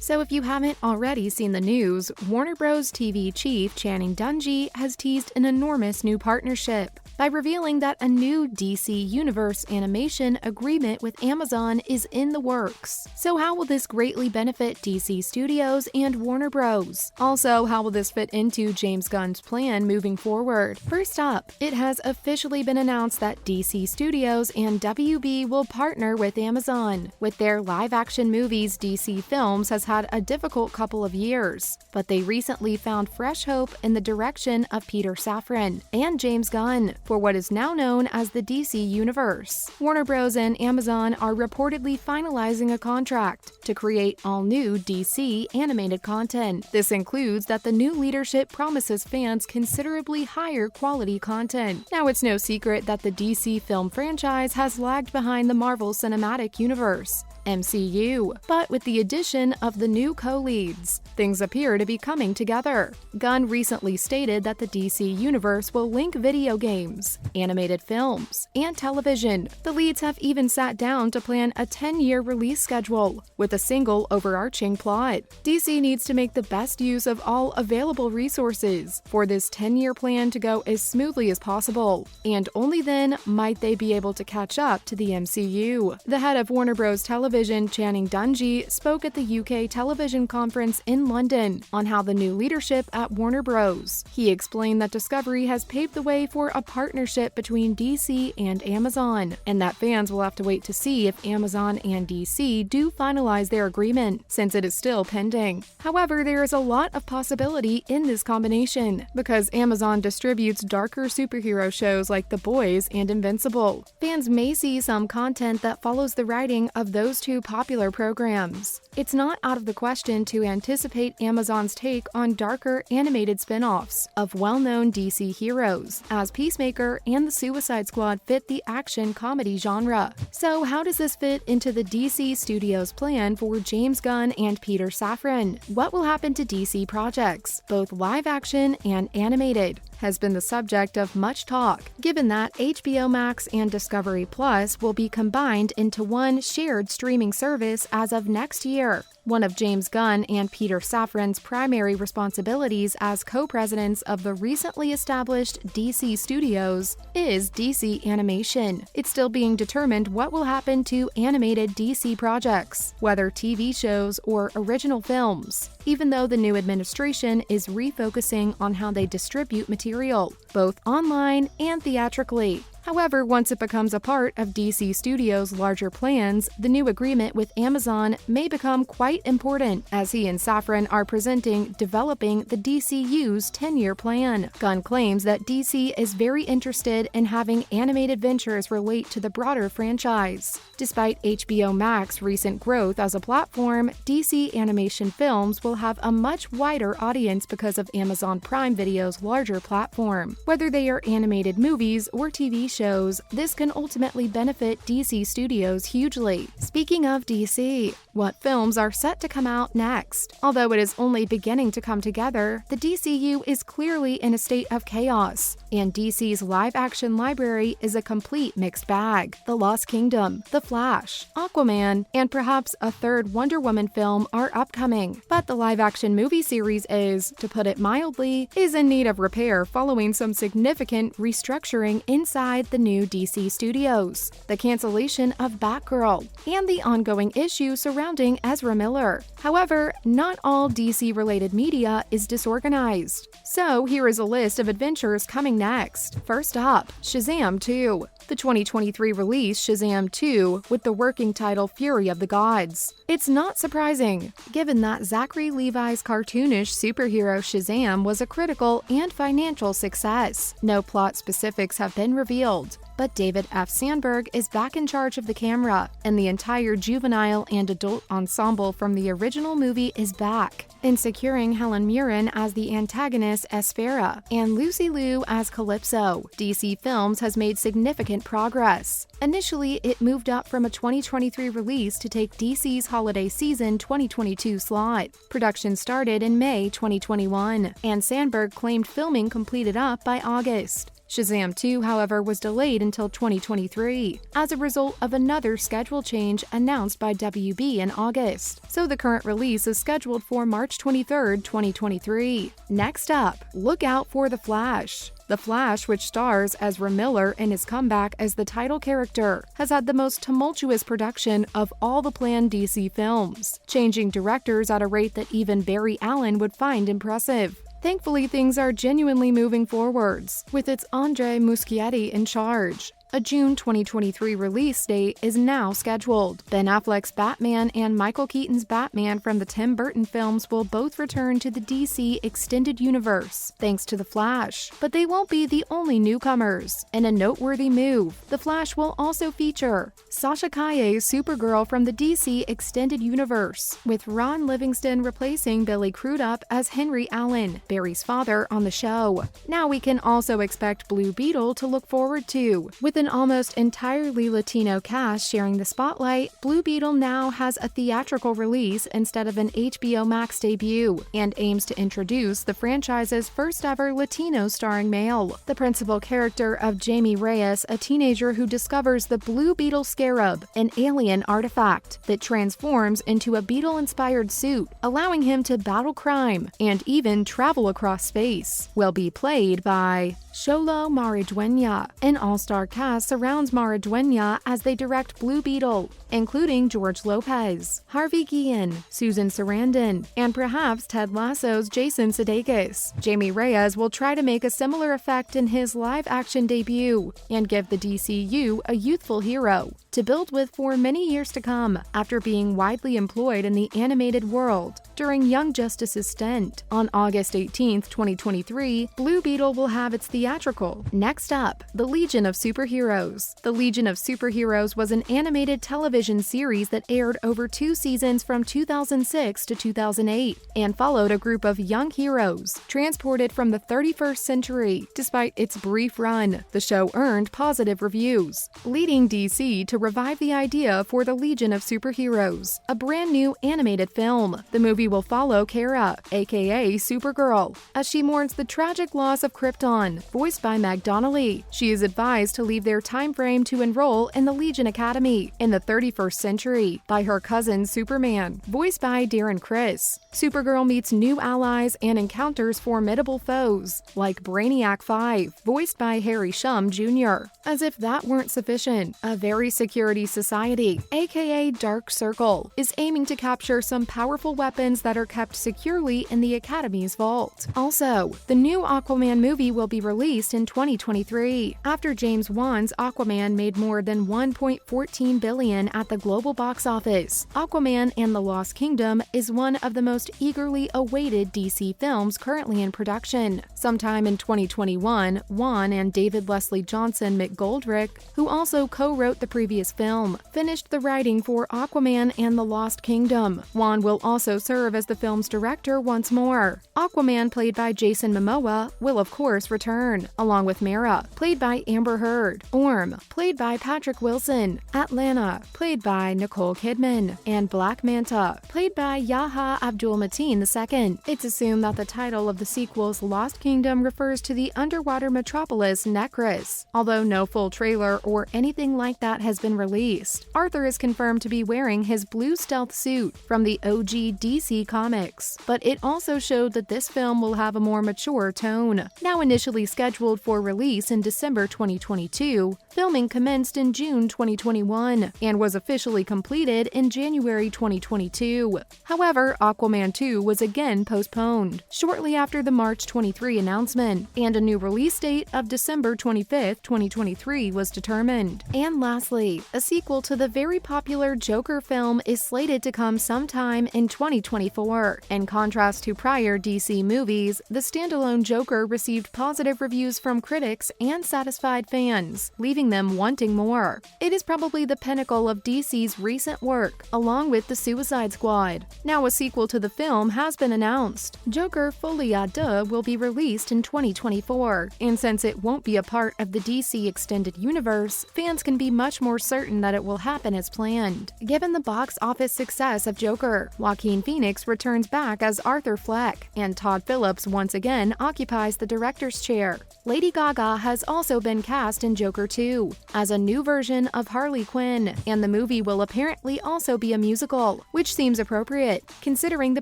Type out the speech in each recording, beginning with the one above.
So if you haven't already seen the news, Warner Bros. TV chief Channing Dungey has teased an enormous new partnership by revealing that a new DC Universe animation agreement with Amazon is in the works. So how will this greatly benefit DC Studios and Warner Bros? Also, how will this fit into James Gunn's plan moving forward? First up, it has officially been announced that DC Studios and WB will partner with Amazon. With their live-action movies, DC Films has had a difficult couple of years, but they recently found fresh hope in the direction of Peter Safran and James Gunn for what is now known as the DC Universe. Warner Bros. And Amazon are reportedly finalizing a contract to create all-new DC animated content. This includes that the new leadership promises fans considerably higher quality content. Now, it's no secret that the DC film franchise has lagged behind the Marvel Cinematic Universe, MCU, but with the addition of the new co-leads, things appear to be coming together. Gunn recently stated that the DC Universe will link video games, animated films, and television. The leads have even sat down to plan a 10-year release schedule with a single overarching plot. DC needs to make the best use of all available resources for this 10-year plan to go as smoothly as possible, and only then might they be able to catch up to the MCU. The head of Warner Bros. Television, Channing Dungey, spoke at the UK television conference in London on how the new leadership at Warner Bros. He explained that Discovery has paved the way for a partnership between DC and Amazon, and that fans will have to wait to see if Amazon and DC do finalize their agreement, since it is still pending. However, there is a lot of possibility in this combination, because Amazon distributes darker superhero shows like The Boys and Invincible. Fans may see some content that follows the writing of those two popular programs. It's not out of the question to anticipate Amazon's take on darker animated spin-offs of well-known DC heroes, as Peacemaker and the Suicide Squad fit the action comedy genre. So how does this fit into the DC Studios plan for James Gunn and Peter Safran? What will happen to DC projects, both live-action and animated, has been the subject of much talk, given that HBO Max and Discovery Plus will be combined into one shared streaming service as of next year. One of James Gunn and Peter Safran's primary responsibilities as co-presidents of the recently established DC Studios is DC Animation. It's still being determined what will happen to animated DC projects, whether TV shows or original films, even though the new administration is refocusing on how they distribute material, both online and theatrically. However, once it becomes a part of DC Studios' larger plans, the new agreement with Amazon may become quite important, as he and Safran are developing the DCU's 10-year plan. Gunn claims that DC is very interested in having animated ventures relate to the broader franchise. Despite HBO Max's recent growth as a platform, DC animation films will have a much wider audience because of Amazon Prime Video's larger platform. Whether they are animated movies or TV shows, this can ultimately benefit DC Studios hugely. Speaking of DC, what films are set to come out next? Although it is only beginning to come together, the DCU is clearly in a state of chaos, and DC's live-action library is a complete mixed bag. The Lost Kingdom, The Flash, Aquaman, and perhaps a third Wonder Woman film are upcoming. But the live-action movie series is, to put it mildly, in need of repair following some significant restructuring inside the new DC Studios, the cancellation of Batgirl, and the ongoing issue surrounding Ezra Miller. However, not all DC-related media is disorganized. So here is a list of adventures coming next. First up, Shazam 2. The 2023 release Shazam 2 with the working title Fury of the Gods. It's not surprising, given that Zachary Levi's cartoonish superhero Shazam was a critical and financial success. No plot specifics have been revealed, but David F. Sandberg is back in charge of the camera, and the entire juvenile and adult ensemble from the original movie is back, in securing Helen Mirren as the antagonist Espera and Lucy Liu as Calypso. DC Films has made significant progress. Initially, it moved up from a 2023 release to take DC's holiday season 2022 slot. Production started in May 2021, and Sandberg claimed filming completed up by August. Shazam 2, however, was delayed until 2023 as a result of another schedule change announced by WB in August, so the current release is scheduled for March 23, 2023. Next up, look out for The Flash. The Flash, which stars Ezra Miller in his comeback as the title character, has had the most tumultuous production of all the planned DC films, changing directors at a rate that even Barry Allen would find impressive. Thankfully, things are genuinely moving forwards, with its Andre Muschietti in charge. A June 2023 release date is now scheduled. Ben Affleck's Batman and Michael Keaton's Batman from the Tim Burton films will both return to the DC Extended Universe, thanks to The Flash. But they won't be the only newcomers. In a noteworthy move, The Flash will also feature Sasha Calle's Supergirl from the DC Extended Universe, with Ron Livingston replacing Billy Crudup as Henry Allen, Barry's father, on the show. Now we can also expect Blue Beetle to look forward to. With an almost entirely Latino cast sharing the spotlight, Blue Beetle now has a theatrical release instead of an HBO Max debut, and aims to introduce the franchise's first-ever Latino starring male. The principal character of Jamie Reyes, a teenager who discovers the Blue Beetle Scarab, an alien artifact that transforms into a beetle-inspired suit, allowing him to battle crime and even travel across space, will be played by Xolo Maridueña. An all-star cast surrounds Maridueña as they direct Blue Beetle, including George Lopez, Harvey Guillen, Susan Sarandon, and perhaps Ted Lasso's Jason Sudeikis. Jamie Reyes will try to make a similar effect in his live-action debut and give the DCU a youthful hero to build with for many years to come after being widely employed in the animated world during Young Justice's stint. On August 18, 2023, Blue Beetle will have its theatrical. Next up, The Legion of Superheroes. The Legion of Superheroes was an animated television series that aired over 2 seasons from 2006 to 2008 and followed a group of young heroes transported from the 31st century. Despite its brief run, the show earned positive reviews, leading DC to revive the idea for The Legion of Superheroes, a brand new animated film. The movie will follow Kara, aka Supergirl, as she mourns the tragic loss of Krypton, voiced by Meg Donnelly. She is advised to leave their time frame to enroll in the Legion Academy in the 31st century by her cousin Superman, voiced by Darren Criss. Supergirl meets new allies and encounters formidable foes, like Brainiac 5, voiced by Harry Shum Jr. As if that weren't sufficient, a very security society, aka Dark Circle, is aiming to capture some powerful weapons that are kept securely in the Academy's vault. Also, the new Aquaman movie will be released in 2023. After James Wan's Aquaman made more than $1.14 billion at the global box office, Aquaman and the Lost Kingdom is one of the most eagerly awaited DC films currently in production. Sometime in 2021, Wan and David Leslie Johnson McGoldrick, who also co-wrote the previous film, finished the writing for Aquaman and the Lost Kingdom. Wan will also serve as the film's director once more. Aquaman, played by Jason Momoa, will of course return, along with Mera, played by Amber Heard, Orm, played by Patrick Wilson, Atlanta, played by Nicole Kidman, and Black Manta, played by Yahya Abdul-Mateen II. It's assumed that the title of the sequel's Lost Kingdom refers to the underwater metropolis Nekris, although no full trailer or anything like that has been released. Arthur is confirmed to be wearing his blue stealth suit from the OG DC comics, but it also showed that this film will have a more mature tone. Now initially scheduled for release in December 2022, filming commenced in June 2021 and was officially completed in January 2022. However, Aquaman 2 was again postponed shortly after the March 23 announcement, and a new release date of December 25, 2023 was determined. And lastly, a sequel to the very popular Joker film is slated to come sometime in 2024. In contrast to prior DC movies, the standalone Joker received positive reviews from critics and satisfied fans, leaving leaving them wanting more. It is probably the pinnacle of DC's recent work, along with The Suicide Squad. Now a sequel to the film has been announced. Joker Folie à Deux will be released in 2024, and since it won't be a part of the DC Extended Universe, fans can be much more certain that it will happen as planned. Given the box office success of Joker, Joaquin Phoenix returns back as Arthur Fleck, and Todd Phillips once again occupies the director's chair. Lady Gaga has also been cast in Joker 2 as a new version of Harley Quinn, and the movie will apparently also be a musical, which seems appropriate, considering the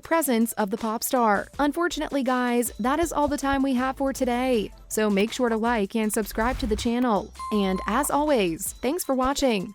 presence of the pop star. Unfortunately, guys, that is all the time we have for today. So make sure to like and subscribe to the channel. And as always, thanks for watching.